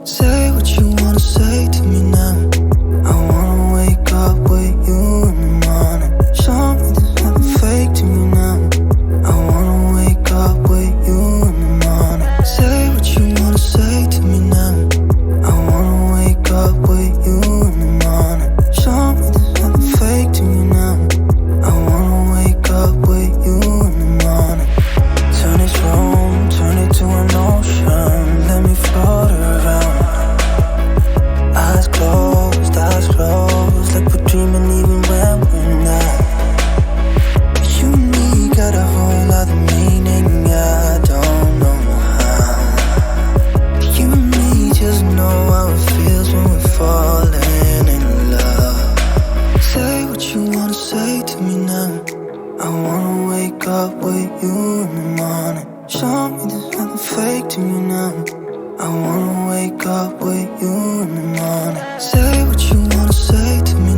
Say what you wanna say to me now. I wanna wake up with you in the morning. Show me there's nothing fake to me now. I wanna wake up with you in the morning. Say what you wanna say to me now. I wanna wake up with you in the morning. Show me there's nothing fake to me now. I wanna wake up with you in the morning. Turn this room, turn it to an ocean. Let me float around. Eyes closed, like we're dreaming even when we're not. You and me got a whole other meaning, I don't know how. You and me just know how it feels when we're falling in love. Say what you wanna say to me now. I wanna wake up with you in the morning. Show me there's nothing fake to me now. I wanna wake up with you in the morning. Say what you wanna say to me